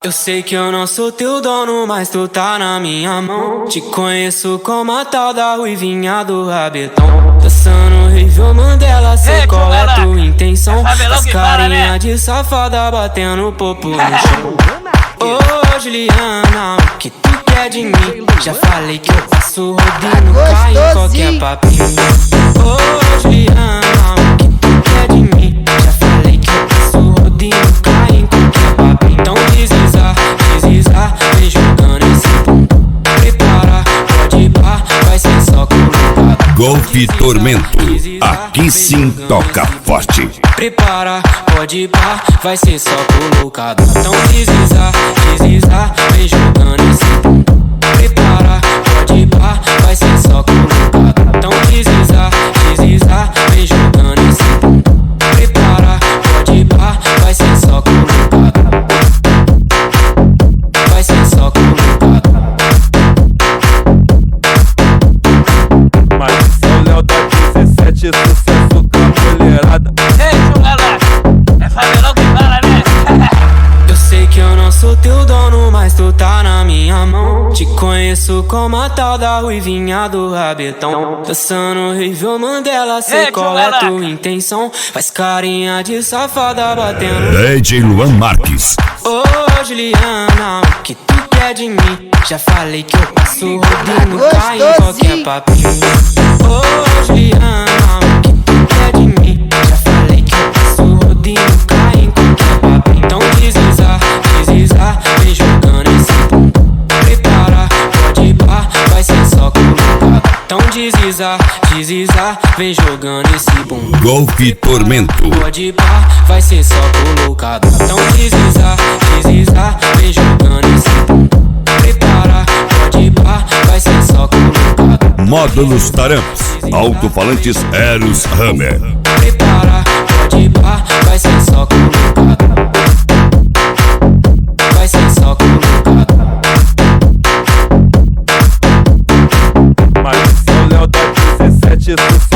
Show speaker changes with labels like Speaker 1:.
Speaker 1: Eu sei que eu não sou teu dono, mas tu tá na minha mão. Te conheço como a tal da ruivinha do rabetão. Dançando Rio Mandela, sei qual é tua intenção. As carinha de safada batendo popo no chão. Ô Juliana, o que tu quer de mim? Já falei que eu passo rodinho, cai em qualquer papinho. Ô Juliana, o que tu quer de mim? Já falei que eu passo rodinho, cai em qualquer papinho. Então desliza, vem jogando esse bumbum. Prepara, pode ir pá, vai ser só colocado.
Speaker 2: Golpe Tormento, aqui sim toca forte.
Speaker 1: Prepara, pode ir pá, vai ser só colocado. Então desliza, vem jogando esse bumbum. Prepara, pode ir pá, vai ser só colocado. Então desliza, vem jogando esse bumbum. Prepara, pode ir pá, vai ser só colocado. Vai ser só colocado.
Speaker 3: Mas São Léo da 17, sucesso com a mulherada.
Speaker 4: Ei, galera, é favelão que fala, né?
Speaker 1: Eu sei que eu não sou teu dono, mas tu tá na minha mão. Te conheço como a tal da ruivinha do rabetão. Dançando Rio Mandela, sei qual é tua intenção. Faz carinha de safada batendo.
Speaker 2: DJ Luan Marques.
Speaker 1: Ô Juliana, o que tu quer de mim? Já falei que eu passo rodinho, cai em qualquer papinho. Ô Juliana, o que tu quer de mim? Já falei que eu passo rodinho, cai em qualquer papinho. Então desliza, vem jogando esse bumbum. Prepara, pode ir pá, vai ser só colocado. Então desliza, vem jogando esse bumbum.
Speaker 2: Golpe Tormento.
Speaker 1: Pode ir pá, vai ser só colocado. Então desliza, vem jogando esse bumbum. Prepara, pode ir pá, vai ser só colocado.
Speaker 2: Módulos Taramps, alto-falantes Eros Hammer.
Speaker 1: Prepara, pode ir pá, vai ser só colocado. Vai ser só colocado.
Speaker 3: Mas São Léo da 17, sucesso